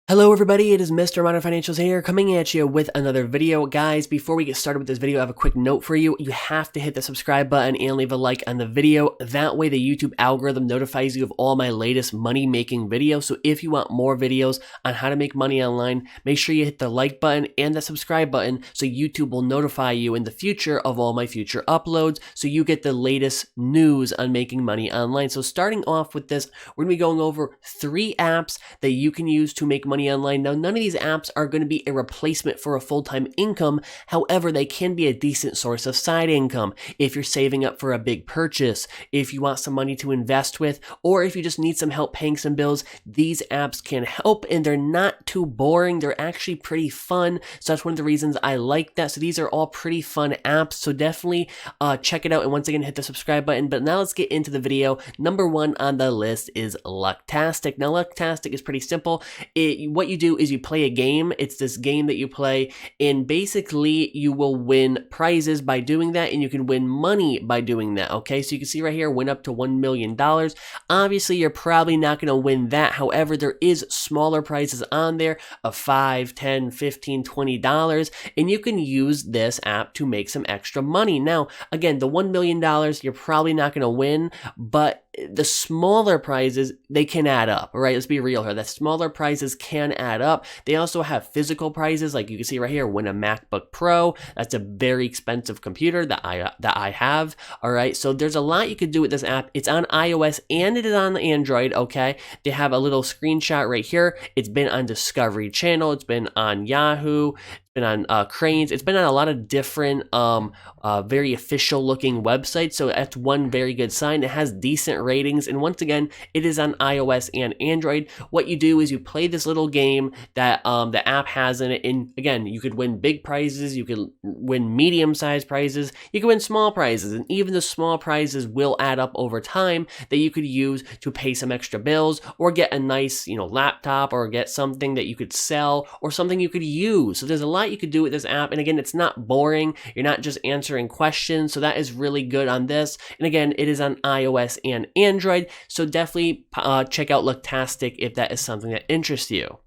Hello everybody, it is Mr. Modern Financials here coming at you with another video. Guys, before we get started with this video, I have a quick note for you. You have to hit the subscribe button and leave a like on the video. That way the YouTube algorithm notifies you of all my latest money making videos. So if you want more videos on how to make money online, make sure you hit the like button and the subscribe button so YouTube will notify you in the future of all my future uploads so you get the latest news on making money online. So starting off with this, we're going to be going over 3 apps that you can use to make money online. Now, none of these apps are going to be a replacement for a full-time income. However, they can be a decent source of side income if you're saving up for a big purchase, if you want some money to invest with, or if you just need some help paying some bills. These apps can help, and they're not too boring. They're actually pretty fun. So that's one of the reasons I like that. So these are all pretty fun apps. So definitely check it out. And once again, hit the subscribe button. But now let's get into the video. Number 1 on the list is Lucktastic. Now, Lucktastic is pretty simple. What you do is you play a game. It's this game that you play, and basically you will win prizes by doing that, and you can win money by doing that. Okay, so you can see right here, win up to $1 million. Obviously, you're probably not going to win that. However, there is smaller prizes on there of $5, $10, $15, $20, and you can use this app to make some extra money. Now, again, the $1 million, you're probably not going to win, but the smaller prizes, they can add up. All right, let's be real here. The smaller prizes can add up. They also have physical prizes, like you can see right here, win a MacBook Pro. That's a very expensive computer that I have. All right, so there's a lot you could do with this app. It's on iOS and it is on Android. Okay, they have a little screenshot right here. It's been on Discovery Channel. It's been on Yahoo. Been on Cranes. It's been on a lot of different very official looking websites, so that's one very good sign. It has decent ratings, and once again, it is on iOS and Android. What you do is you play this little game that the app has in it, and again, you could win big prizes, you could win medium-sized prizes, you can win small prizes, and even the small prizes will add up over time that you could use to pay some extra bills or get a nice, laptop, or get something that you could sell or something you could use. So there's a lot you could do with this app, and again, it's not boring. You're not just answering questions, so that is really good on this. And again, it is on iOS and Android, so definitely check out Lucktastic if that is something that interests you.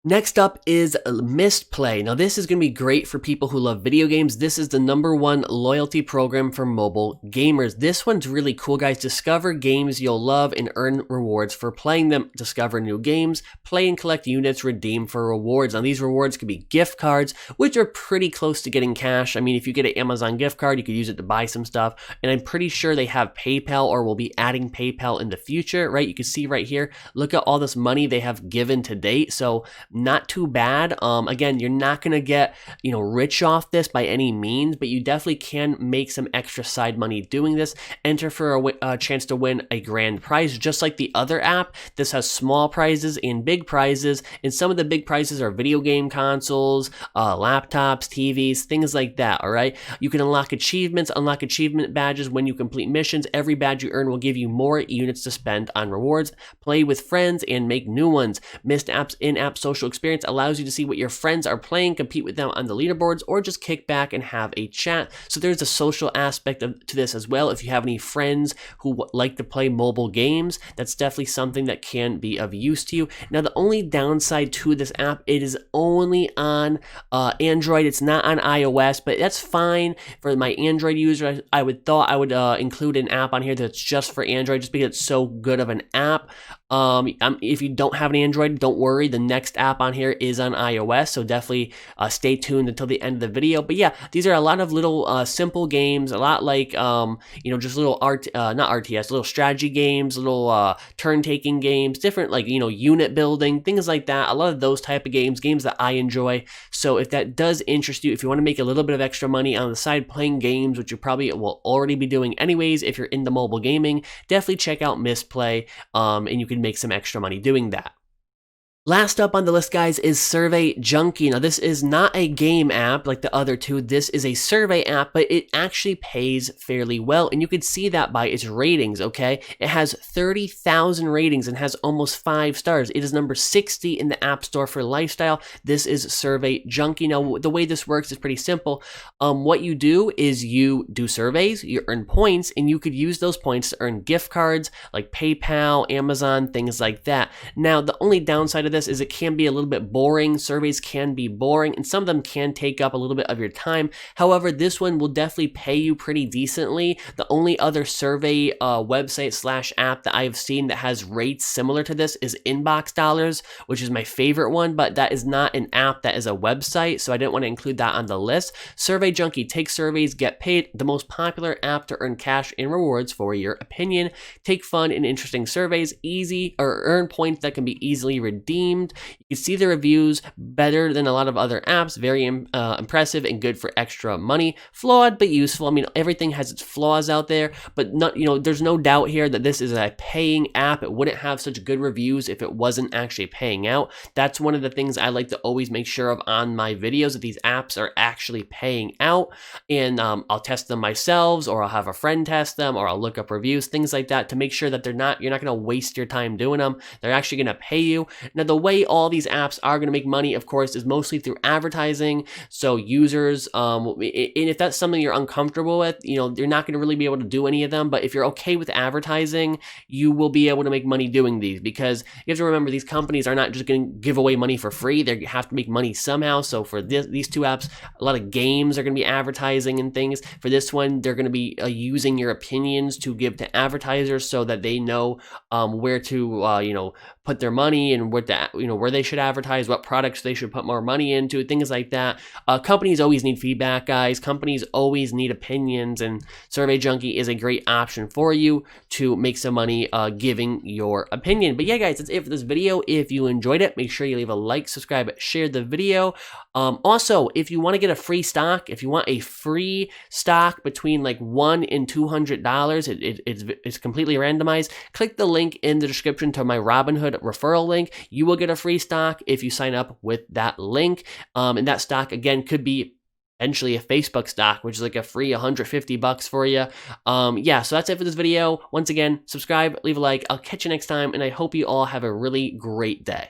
Next up is Misplay. Now, this is going to be great for people who love video games. This is the #1 loyalty program for mobile gamers. This one's really cool, guys. Discover games you'll love and earn rewards for playing them. Discover new games, play and collect units, redeem for rewards. Now, these rewards could be gift cards, which are pretty close to getting cash. I mean, if you get an Amazon gift card, you could use it to buy some stuff. And I'm pretty sure they have PayPal, or will be adding PayPal in the future, right? You can see right here, look at all this money they have given to date. So not too bad. Again, you're not going to get, rich off this by any means, but you definitely can make some extra side money doing this. Enter for a chance to win a grand prize. Just like the other app, this has small prizes and big prizes, and some of the big prizes are video game consoles, laptops, TVs, things like that, all right? You can unlock achievements, unlock achievement badges when you complete missions. Every badge you earn will give you more units to spend on rewards. Play with friends and make new ones. Missed apps, in-app social experience allows you to see what your friends are playing, compete with them on the leaderboards, or just kick back and have a chat. So there's a social aspect to this as well. If you have any friends who like to play mobile games, that's definitely something that can be of use to you. Now, the only downside to this app, it is only on Android. It's not on iOS, but that's fine for my Android user. I would include an app on here that's just for Android, just because it's so good of an app. If you don't have an Android, don't worry. The next app on here is on iOS, so definitely stay tuned until the end of the video. But yeah, these are a lot of little simple games, a lot like just little not RTS, little strategy games, little turn-taking games, different unit building, things like that. A lot of those type of games that I enjoy. So if that does interest you, if you want to make a little bit of extra money on the side playing games, which you probably will already be doing anyways if you're into mobile gaming, definitely check out Misplay, and you can make some extra money doing that. Last up on the list, guys, is Survey Junkie. Now, this is not a game app like the other two. This is a survey app, but it actually pays fairly well, and you can see that by its ratings, okay? It has 30,000 ratings and has almost 5 stars. It is number 60 in the App Store for lifestyle. This is Survey Junkie. Now, the way this works is pretty simple. What you do is you do surveys, you earn points, and you could use those points to earn gift cards like PayPal, Amazon, things like that. Now, the only downside of of this is it can be a little bit boring. Surveys can be boring, and some of them can take up a little bit of your time. However, this one will definitely pay you pretty decently. The only other survey website / app that I have seen that has rates similar to this is Inbox Dollars, which is my favorite one, but that is not an app, that is a website, so I didn't want to include that on the list. Survey Junkie, take surveys, get paid. The most popular app to earn cash and rewards for your opinion. Take fun and interesting surveys, easy or earn points that can be easily redeemed. You can see the reviews, better than a lot of other apps, very impressive and good for extra money. Flawed but useful. I mean, everything has its flaws out there, but not, there's no doubt here that this is a paying app. It wouldn't have such good reviews if it wasn't actually paying out. That's one of the things I like to always make sure of on my videos, that these apps are actually paying out. And I'll test them myself, or I'll have a friend test them, or I'll look up reviews, things like that, to make sure that you're not going to waste your time doing them. They're actually going to pay you. Now, the way all these apps are going to make money, of course, is mostly through advertising. So users, and if that's something you're uncomfortable with, you're not going to really be able to do any of them. But if you're okay with advertising, you will be able to make money doing these, because you have to remember, these companies are not just going to give away money for free. They have to make money somehow. So for these two apps, a lot of games are going to be advertising and things. For this one, they're going to be using your opinions to give to advertisers so that they know where to put their money, and where they should advertise, what products they should put more money into, things like that. Companies always need feedback, guys. Companies always need opinions, and Survey Junkie is a great option for you to make some money giving your opinion. But yeah, guys, that's it for this video. If you enjoyed it, make sure you leave a like, subscribe, share the video. Also, if you want to get a free stock, if you want a free stock between like $1 and $200, it's completely randomized. Click the link in the description to my Robinhood referral link. You will get a free stock if you sign up with that link. And that stock, again, could be eventually a Facebook stock, which is like a free $150 for you. Yeah, so that's it for this video. Once again, subscribe, leave a like. I'll catch you next time, and I hope you all have a really great day.